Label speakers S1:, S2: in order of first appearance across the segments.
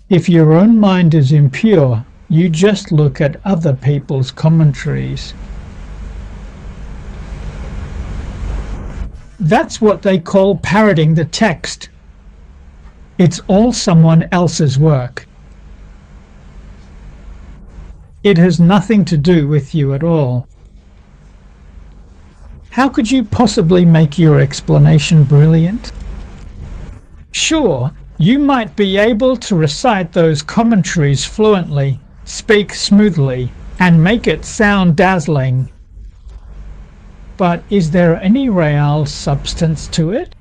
S1: If your own mind is impure, you just look at other people's commentaries. That's what they call parroting the text. It's all someone else's work. It has nothing to do with you at all. How could you possibly make your explanation brilliant? Sure, you might be able to recite those commentaries fluently, speak smoothly, and make it sound dazzling. But is there any real substance to it?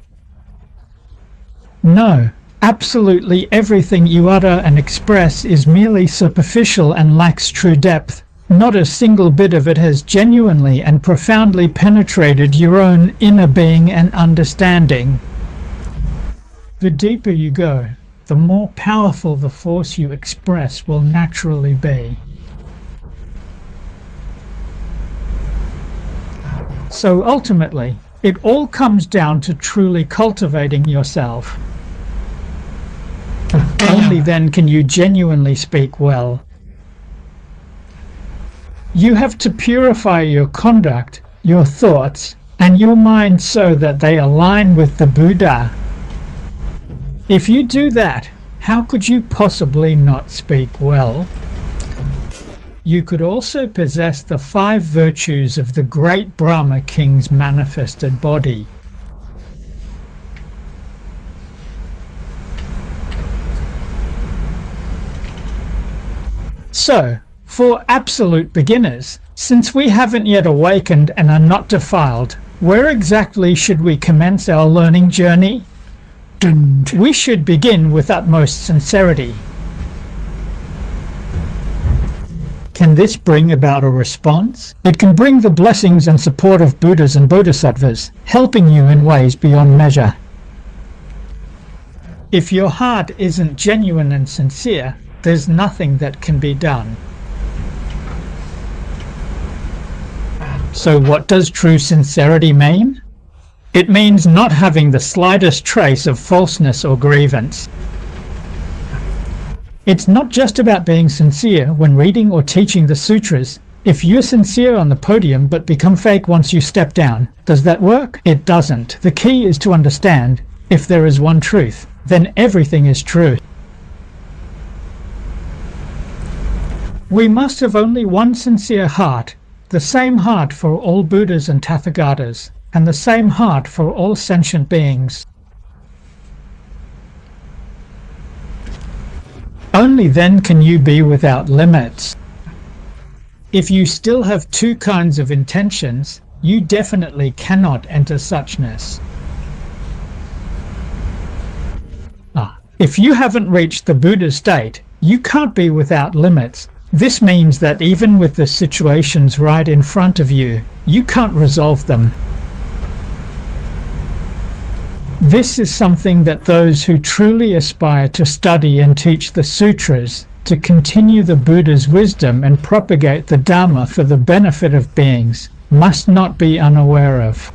S1: No, absolutely everything you utter and express is merely superficial and lacks true depth. Not a single bit of it has genuinely and profoundly penetrated your own inner being and understanding. The deeper you go, the more powerful the force you express will naturally be. So ultimately, it all comes down to truly cultivating yourself. Only then can you genuinely speak well. You have to purify your conduct, your thoughts, and your mind so that they align with the Buddha. If you do that, how could you possibly not speak well? You could also possess the 5 virtues of the great Brahma King's manifested body. So, for absolute beginners, since we haven't yet awakened and are not defiled, where exactly should we commence our learning journey? We should begin with utmost sincerity. Can this bring about a response? It can bring the blessings and support of Buddhas and Bodhisattvas, helping you in ways beyond measure. If your heart isn't genuine and sincere, there's nothing that can be done. So what does true sincerity mean? It means not having the slightest trace of falseness or grievance. It's not just about being sincere when reading or teaching the sutras. If you're sincere on the podium but become fake once you step down, does that work? It doesn't. The key is to understand, if there is one truth, then everything is true. We must have only one sincere heart, the same heart for all Buddhas and Tathagatas, and the same heart for all sentient beings. Only then can you be without limits. If you still have 2 kinds of intentions, you definitely cannot enter suchness. If you haven't reached the Buddha state, you can't be without limits. This means that even with the situations right in front of you, you can't resolve them. This is something that those who truly aspire to study and teach the sutras, to continue the Buddha's wisdom and propagate the Dharma for the benefit of beings, must not be unaware of.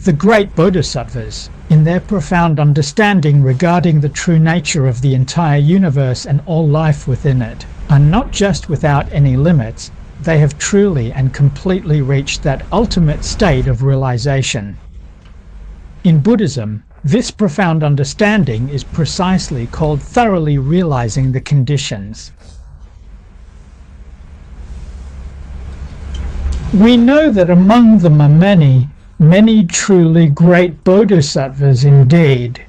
S1: The great Bodhisattvas, in their profound understanding regarding the true nature of the entire universe and all life within it, are not just without any limits, they have truly and completely reached that ultimate state of realization. In Buddhism, this profound understanding is precisely called thoroughly realizing the conditions. We know that among them are many truly great Bodhisattvas indeed.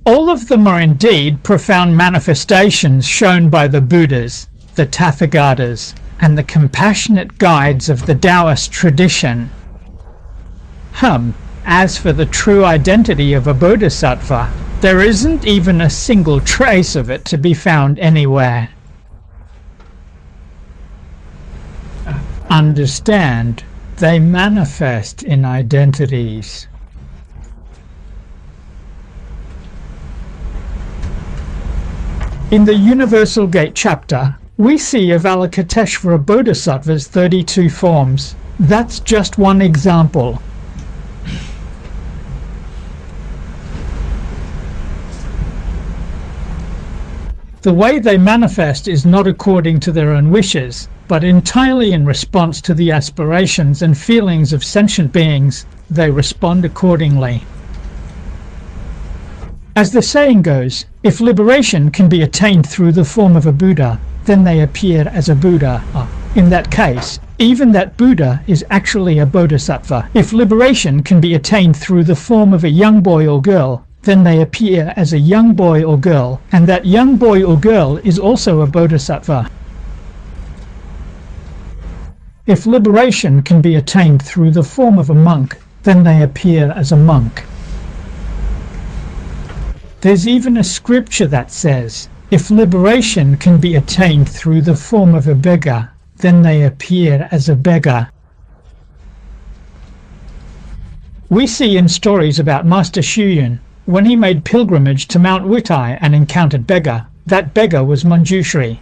S1: All of them are indeed profound manifestations shown by the Buddhas, the Tathagatas, and the compassionate guides of the Taoist tradition. As for the true identity of a Bodhisattva, there isn't even a single trace of it to be found anywhere. Understand, they manifest in identities. In the Universal Gate chapter, We see Avalokiteshvara Bodhisattva's 32 forms. That's just one example. The way they manifest is not according to their own wishes, but entirely in response to the aspirations and feelings of sentient beings. They respond accordingly. As the saying goes, if liberation can be attained through the form of a Buddha, then they appear as a Buddha. In that case, even that Buddha is actually a Bodhisattva. If liberation can be attained through the form of a young boy or girl, then they appear as a young boy or girl, and that young boy or girl is also a Bodhisattva. If liberation can be attained through the form of a monk, then they appear as a monk. There's even a scripture that says, if liberation can be attained through the form of a beggar, then they appear as a beggar. We see in stories about Master Xuyun, when he made pilgrimage to Mount Wutai and encountered beggar, that beggar was Manjushri.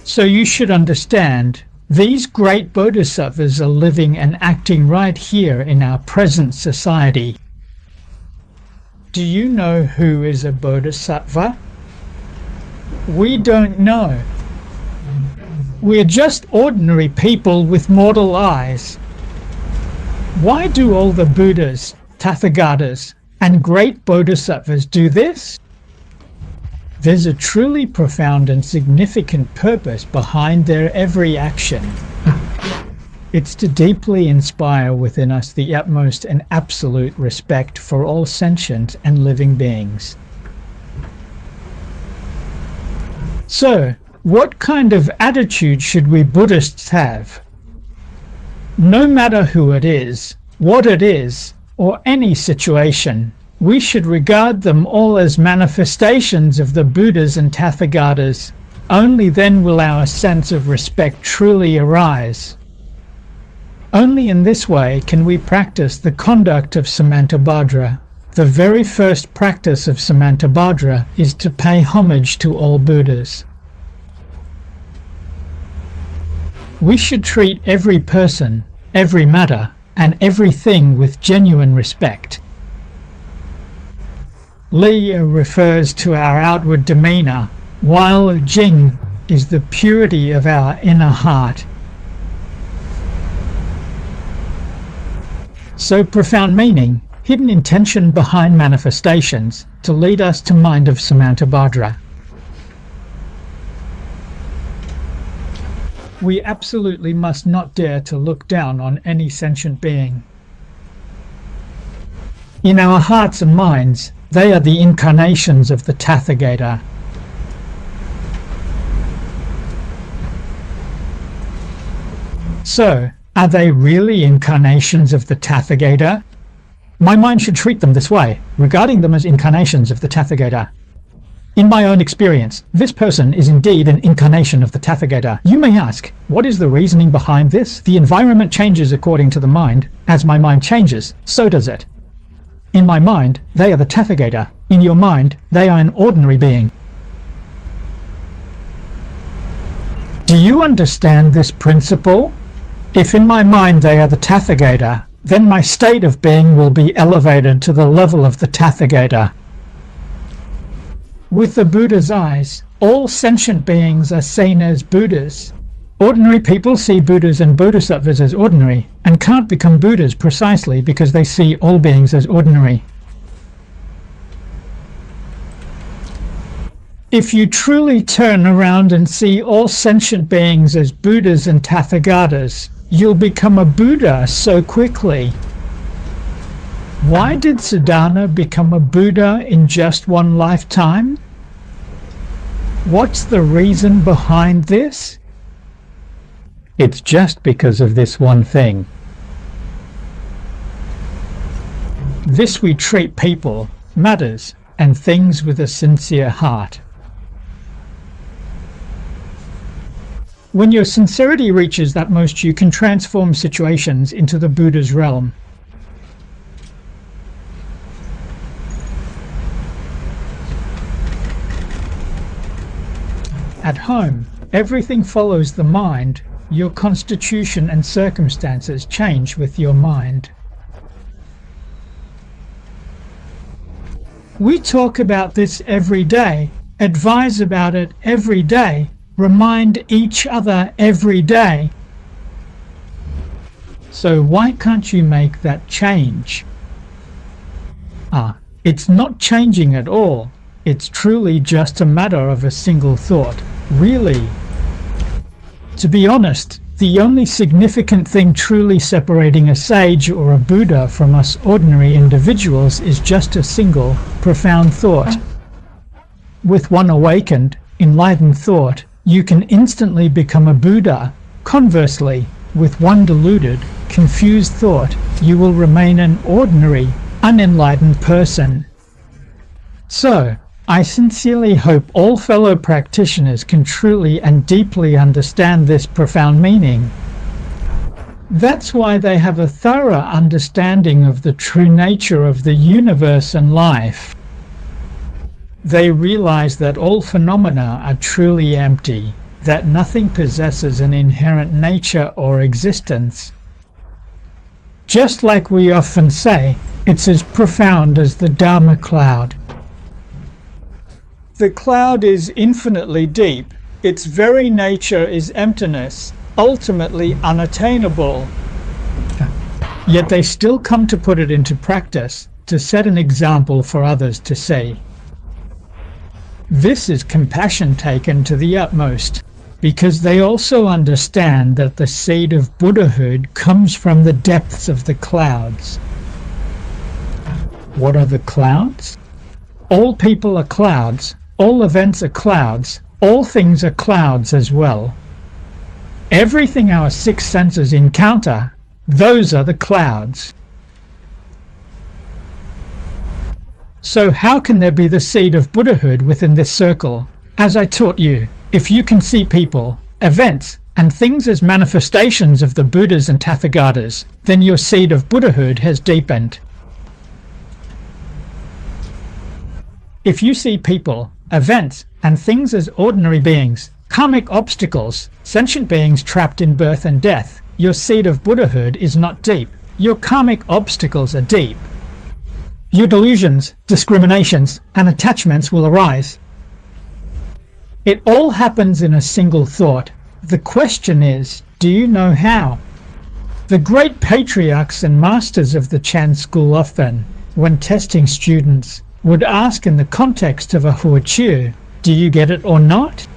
S1: So you should understand, these great bodhisattvas are living and acting right here in our present society. Do you know who is a bodhisattva? We don't know. We're just ordinary people with mortal eyes. Why do all the Buddhas, Tathagatas, and great bodhisattvas do this? There's a truly profound and significant purpose behind their every action. It's to deeply inspire within us the utmost and absolute respect for all sentient and living beings. So, what kind of attitude should we Buddhists have? No matter who it is, what it is, or any situation, we should regard them all as manifestations of the Buddhas and Tathagatas. Only then will our sense of respect truly arise. Only in this way can we practice the conduct of Samantabhadra. The very first practice of Samantabhadra is to pay homage to all Buddhas. We should treat every person, every matter, and everything with genuine respect. Li refers to our outward demeanor, while Jing is the purity of our inner heart. So profound meaning, hidden intention behind manifestations, to lead us to mind of Samantabhadra. We absolutely must not dare to look down on any sentient being. In our hearts and minds, they are the incarnations of the Tathagata. So, are they really incarnations of the Tathagata? My mind should treat them this way, regarding them as incarnations of the Tathagata. In my own experience, this person is indeed an incarnation of the Tathagata. You may ask, what is the reasoning behind this? The environment changes according to the mind. As my mind changes, so does it. In my mind, they are the Tathagata. In your mind, they are an ordinary being. Do you understand this principle? If in my mind they are the Tathagata, then my state of being will be elevated to the level of the Tathagata. With the Buddha's eyes, all sentient beings are seen as Buddhas. Ordinary people see Buddhas and Bodhisattvas as ordinary, and can't become Buddhas precisely because they see all beings as ordinary. If you truly turn around and see all sentient beings as Buddhas and Tathagatas, you'll become a Buddha so quickly. Why did Siddhartha become a Buddha in just one lifetime? What's the reason behind this? It's just because of this one thing. This we treat people, matters, and things with a sincere heart. When your sincerity reaches that most, you can transform situations into the Buddha's realm. At home, everything follows the mind. Your constitution and circumstances change with your mind. We talk about this every day, advise about it every day, remind each other every day. So why can't you make that change? It's not changing at all. It's truly just a matter of a single thought, really. To be honest, the only significant thing truly separating a sage or a Buddha from us ordinary individuals is just a single, profound thought. With one awakened, enlightened thought, you can instantly become a Buddha. Conversely, with one deluded, confused thought, you will remain an ordinary, unenlightened person. So, I sincerely hope all fellow practitioners can truly and deeply understand this profound meaning. That's why they have a thorough understanding of the true nature of the universe and life. They realize that all phenomena are truly empty, that nothing possesses an inherent nature or existence. Just like we often say, it's as profound as the Dharma cloud. The cloud is infinitely deep. Its very nature is emptiness, ultimately unattainable. Yet they still come to put it into practice, to set an example for others to see. This is compassion taken to the utmost, because they also understand that the seed of Buddhahood comes from the depths of the clouds. What are the clouds? All people are clouds, all events are clouds, all things are clouds as well. Everything our six senses encounter, those are the clouds. So how can there be the seed of Buddhahood within this circle? As I taught you, if you can see people, events, and things as manifestations of the Buddhas and Tathagatas, then your seed of Buddhahood has deepened. If you see people, events, and things as ordinary beings, karmic obstacles, sentient beings trapped in birth and death, your seed of Buddhahood is not deep. Your karmic obstacles are deep. Your delusions, discriminations, and attachments will arise. It all happens in a single thought. The question is, do you know how? The great patriarchs and masters of the Chan school often, when testing students, would ask in the context of a huaqiu, do you get it or not?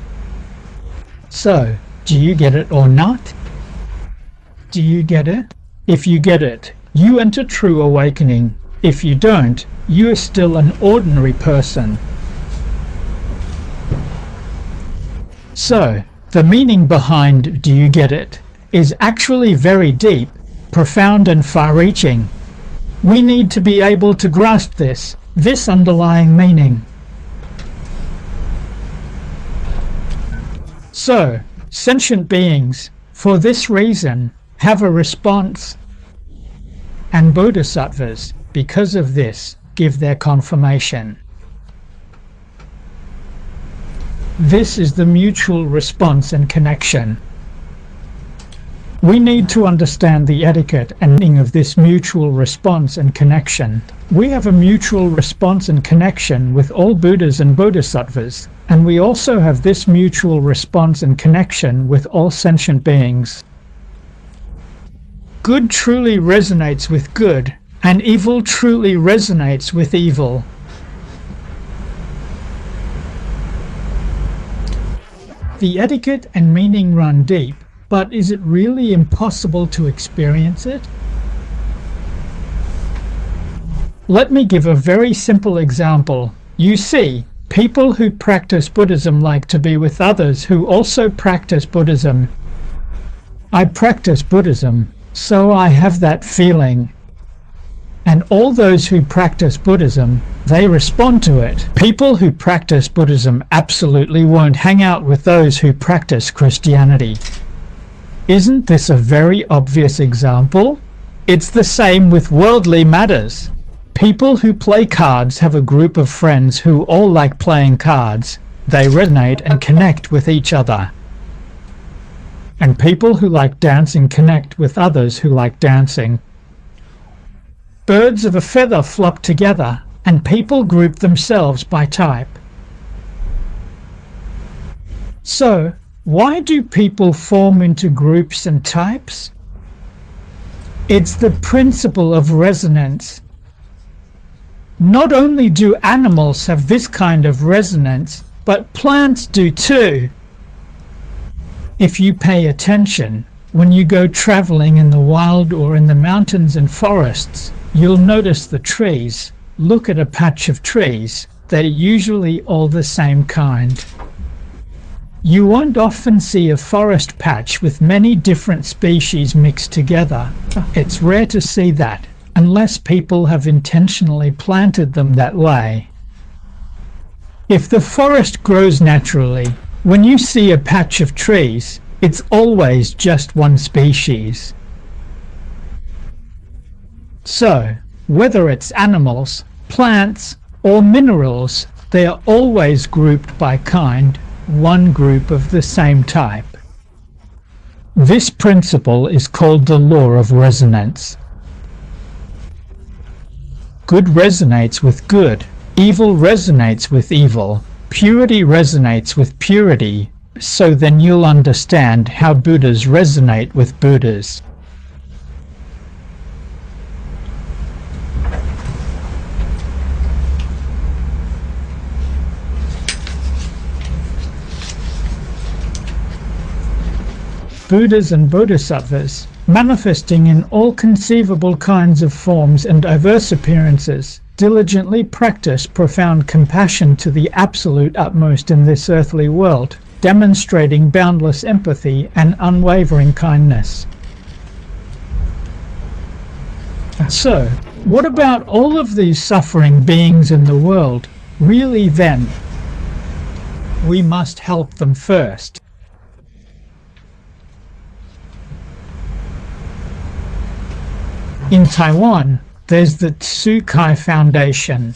S1: So, do you get it or not? Do you get it? If you get it, you enter true awakening. If you don't, you are still an ordinary person. So, the meaning behind do you get it is actually very deep, profound and far-reaching. We need to be able to grasp this underlying meaning. So, sentient beings, for this reason, have a response, and bodhisattvas, because of this, give their confirmation. This is the mutual response and connection. We need to understand the etiquette and meaning of this mutual response and connection. We have a mutual response and connection with all Buddhas and Bodhisattvas, and we also have this mutual response and connection with all sentient beings. Good truly resonates with good, and evil truly resonates with evil. The etiquette and meaning run deep, but is it really impossible to experience it? Let me give a very simple example. You see, people who practice Buddhism like to be with others who also practice Buddhism. I practice Buddhism, so I have that feeling. And all those who practice Buddhism, they respond to it. People who practice Buddhism absolutely won't hang out with those who practice Christianity. Isn't this a very obvious example? It's the same with worldly matters. People who play cards have a group of friends who all like playing cards, They resonate and connect with each other. And people who like dancing connect with others who like dancing. Birds of a feather flock together, and people group themselves by type. So, why do people form into groups and types? It's the principle of resonance. Not only do animals have this kind of resonance, but plants do too. If you pay attention, when you go traveling in the wild or in the mountains and forests, you'll notice the trees. Look at a patch of trees. They're usually all the same kind. You won't often see a forest patch with many different species mixed together. It's rare to see that, unless people have intentionally planted them that way. If the forest grows naturally, when you see a patch of trees, it's always just one species. So, whether it's animals, plants, or minerals, they are always grouped by kind, one group of the same type. This principle is called the law of resonance. Good resonates with good, evil resonates with evil, purity resonates with purity, so then you'll understand how Buddhas resonate with Buddhas. Buddhas and Bodhisattvas, manifesting in all conceivable kinds of forms and diverse appearances, diligently practice profound compassion to the absolute utmost in this earthly world, demonstrating boundless empathy and unwavering kindness. So, what about all of these suffering beings in the world? Really then, we must help them first. In Taiwan, there's the Tsukai Foundation.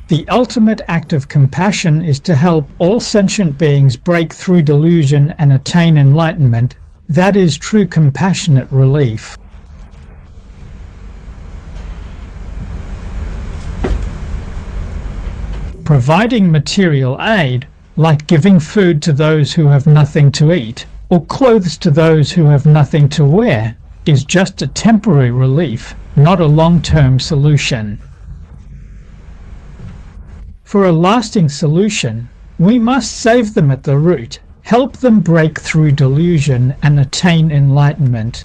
S1: The ultimate act of compassion is to help all sentient beings break through delusion and attain enlightenment. That is true compassionate relief. Providing material aid, like giving food to those who have nothing to eat, or clothes to those who have nothing to wear, is just a temporary relief, not a long-term solution. For a lasting solution, we must save them at the root, help them break through delusion and attain enlightenment.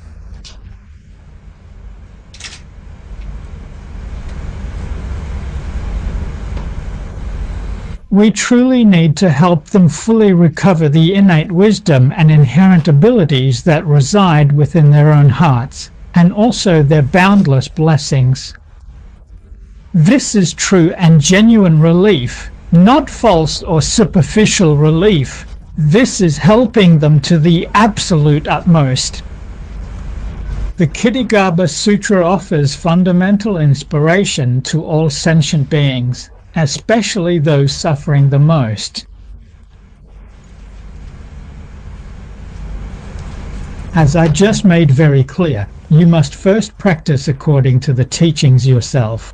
S1: We truly need to help them fully recover the innate wisdom and inherent abilities that reside within their own hearts, and also their boundless blessings. This is true and genuine relief, not false or superficial relief. This is helping them to the absolute utmost. The Kittigaba Sutra offers fundamental inspiration to all sentient beings, especially those suffering the most. As I just made very clear, you must first practice according to the teachings yourself.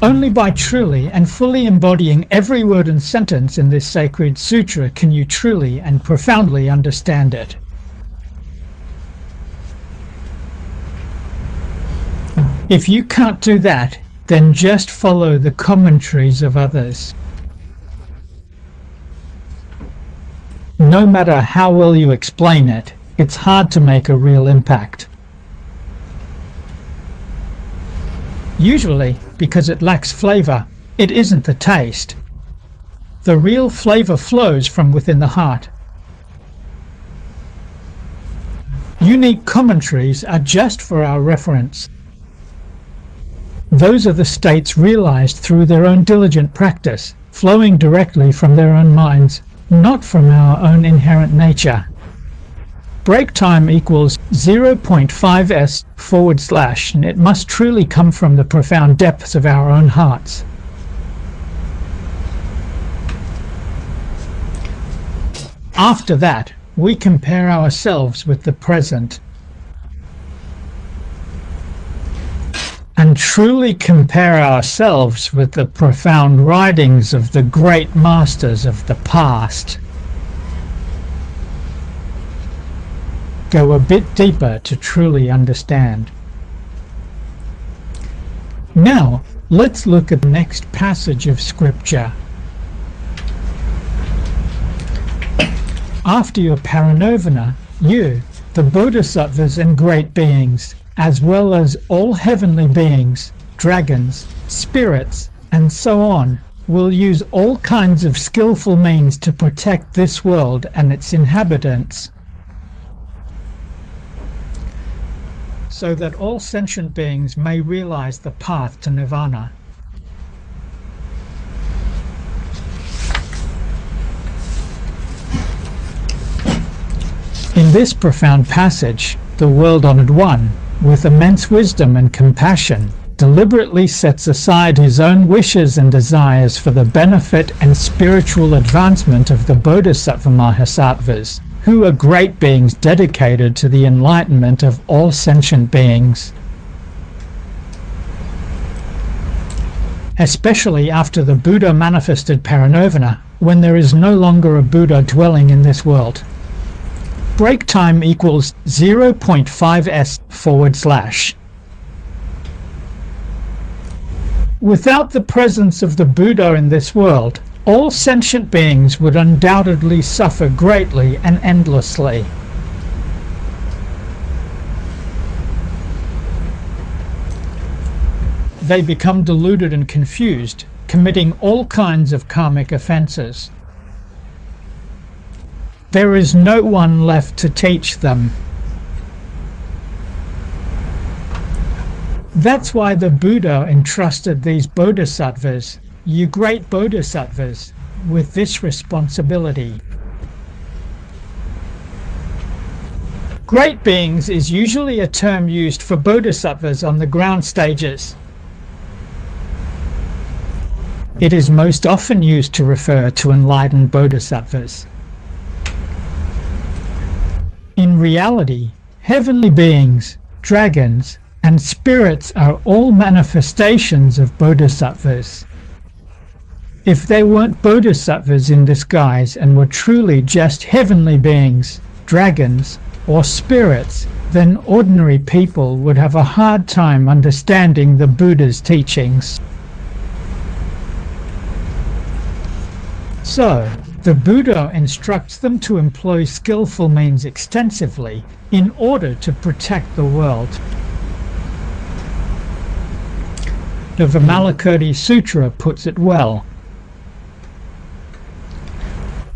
S1: Only by truly and fully embodying every word and sentence in this sacred sutra can you truly and profoundly understand it. If you can't do that, then just follow the commentaries of others. No matter how well you explain it, it's hard to make a real impact. Usually, because it lacks flavor, it isn't the taste. The real flavor flows from within the heart. Unique commentaries are just for our reference. Those are the states realized through their own diligent practice, flowing directly from their own minds, not from our own inherent nature. break time equals 0.5s/, and it must truly come from the profound depths of our own hearts. After that, we compare ourselves with the present and truly compare ourselves with the profound writings of the great masters of the past. Go a bit deeper to truly understand. Now, let's look at the next passage of scripture. After your parinirvana, you, the bodhisattvas and great beings, as well as all heavenly beings, dragons, spirits, and so on, will use all kinds of skillful means to protect this world and its inhabitants, so that all sentient beings may realize the path to nirvana. In this profound passage, the world-honored one, with immense wisdom and compassion, deliberately sets aside his own wishes and desires for the benefit and spiritual advancement of the Bodhisattva Mahasattvas, who are great beings dedicated to the enlightenment of all sentient beings. Especially after the Buddha manifested parinirvana, when there is no longer a Buddha dwelling in this world. Break time equals 0.5s/. Without the presence of the Buddha in this world, all sentient beings would undoubtedly suffer greatly and endlessly. They become deluded and confused, committing all kinds of karmic offenses. There is no one left to teach them. That's why the Buddha entrusted these bodhisattvas, you great bodhisattvas, with this responsibility. Great beings is usually a term used for bodhisattvas on the ground stages. It is most often used to refer to enlightened bodhisattvas. In reality, heavenly beings, dragons, and spirits are all manifestations of bodhisattvas. If they weren't bodhisattvas in disguise and were truly just heavenly beings, dragons, or spirits, then ordinary people would have a hard time understanding the Buddha's teachings. So, the Buddha instructs them to employ skillful means extensively in order to protect the world. The Vimalakirti Sutra puts it well.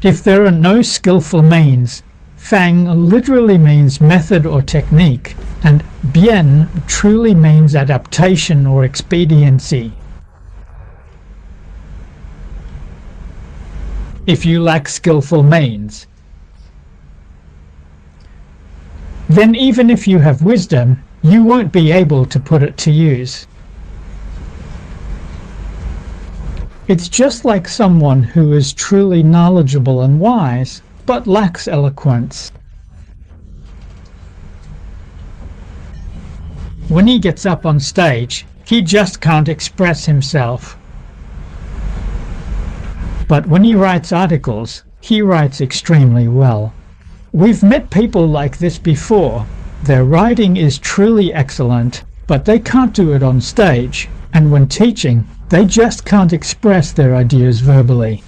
S1: If there are no skillful means, Fang literally means method or technique, and Bien truly means adaptation or expediency. If you lack skillful means, then even if you have wisdom, you won't be able to put it to use. It's just like someone who is truly knowledgeable and wise, but lacks eloquence. When he gets up on stage, he just can't express himself. But when he writes articles, he writes extremely well. We've met people like this before. Their writing is truly excellent, but they can't do it on stage, and when teaching, they just can't express their ideas verbally.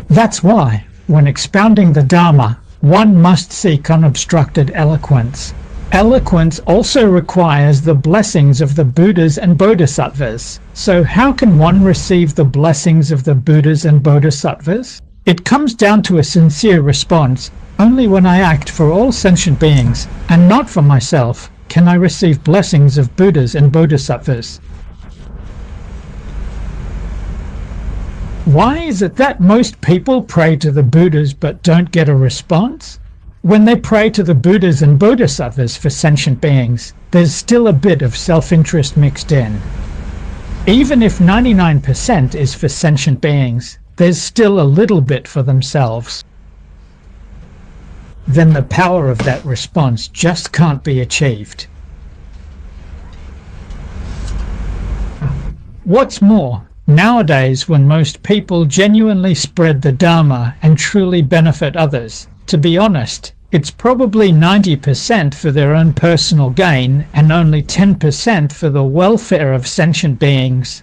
S1: That's why, when expounding the Dharma, one must seek unobstructed eloquence. Eloquence also requires the blessings of the Buddhas and Bodhisattvas. So how can one receive the blessings of the Buddhas and Bodhisattvas? It comes down to a sincere response. Only when I act for all sentient beings, and not for myself, can I receive blessings of Buddhas and Bodhisattvas. Why is it that most people pray to the Buddhas but don't get a response? When they pray to the Buddhas and Bodhisattvas for sentient beings, there's still a bit of self-interest mixed in. Even if 99% is for sentient beings, there's still a little bit for themselves. Then the power of that response just can't be achieved. What's more, nowadays when most people genuinely spread the Dharma and truly benefit others, to be honest, it's probably 90% for their own personal gain and only 10% for the welfare of sentient beings.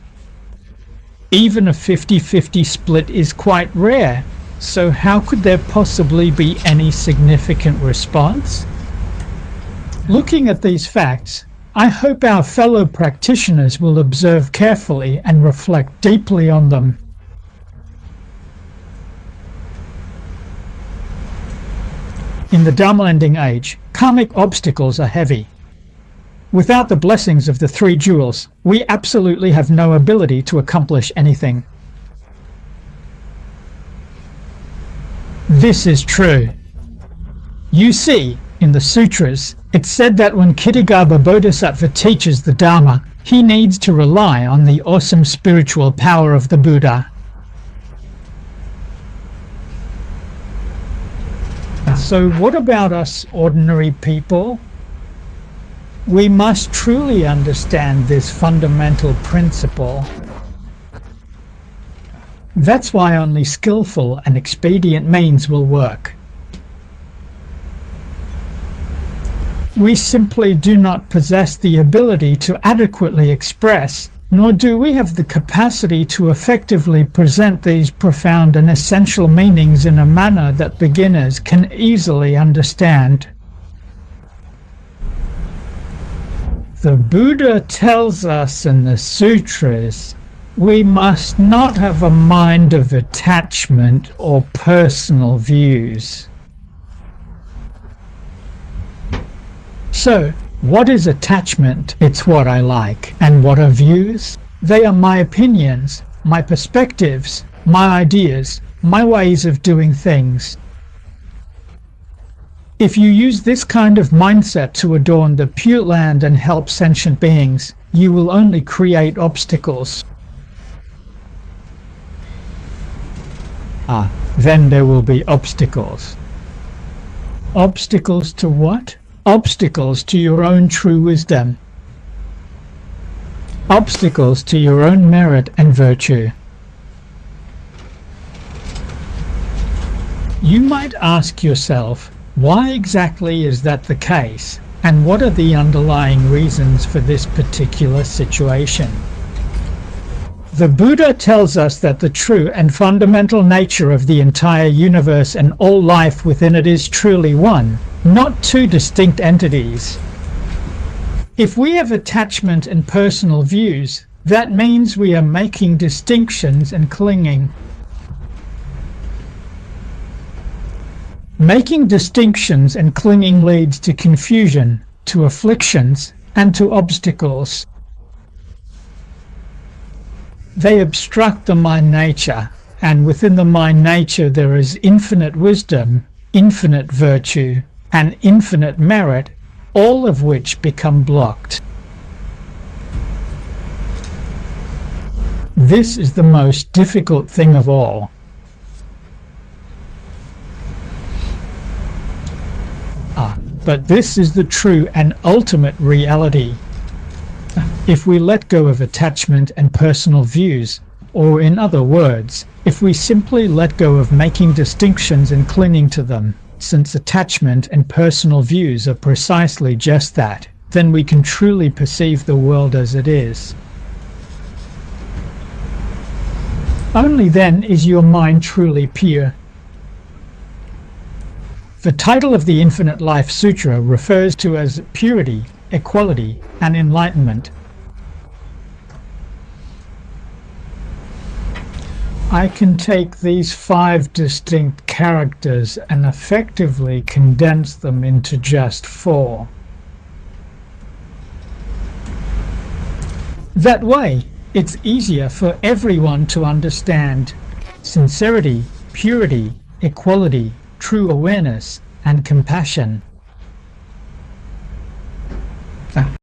S1: Even a 50-50 split is quite rare, so how could there possibly be any significant response? Looking at these facts, I hope our fellow practitioners will observe carefully and reflect deeply on them. In the Dharma-lending age, karmic obstacles are heavy. Without the blessings of the three jewels, we absolutely have no ability to accomplish anything. This is true. You see, in the Sutras, it's said that when Kittagarbha Bodhisattva teaches the Dharma, he needs to rely on the awesome spiritual power of the Buddha. So what about us ordinary people? We must truly understand this fundamental principle. That's why only skillful and expedient means will work. We simply do not possess the ability to adequately express, nor do we have the capacity to effectively present these profound and essential meanings in a manner that beginners can easily understand. The Buddha tells us in the Sutras, we must not have a mind of attachment or personal views. So, what is attachment? It's what I like. And what are views? They are my opinions, my perspectives, my ideas, my ways of doing things. If you use this kind of mindset to adorn the Pure Land and help sentient beings, you will only create obstacles. Then there will be obstacles. Obstacles to what? Obstacles to your own true wisdom. Obstacles to your own merit and virtue. You might ask yourself, why exactly is that the case, and what are the underlying reasons for this particular situation? The Buddha tells us that the true and fundamental nature of the entire universe and all life within it is truly one, not two distinct entities. If we have attachment and personal views, that means we are making distinctions and clinging. Making distinctions and clinging leads to confusion, to afflictions, and to obstacles. They obstruct the mind nature, and within the mind nature there is infinite wisdom, infinite virtue, and infinite merit, all of which become blocked. This is the most difficult thing of all. But this is the true and ultimate reality. If we let go of attachment and personal views, or in other words, if we simply let go of making distinctions and clinging to them, since attachment and personal views are precisely just that, then we can truly perceive the world as it is. Only then is your mind truly pure. The title of the Infinite Life Sutra refers to as purity, equality, and enlightenment. I can take these 5 distinct characters and effectively condense them into just 4. That way, it's easier for everyone to understand. sincerity, purity, equality, true awareness, and compassion.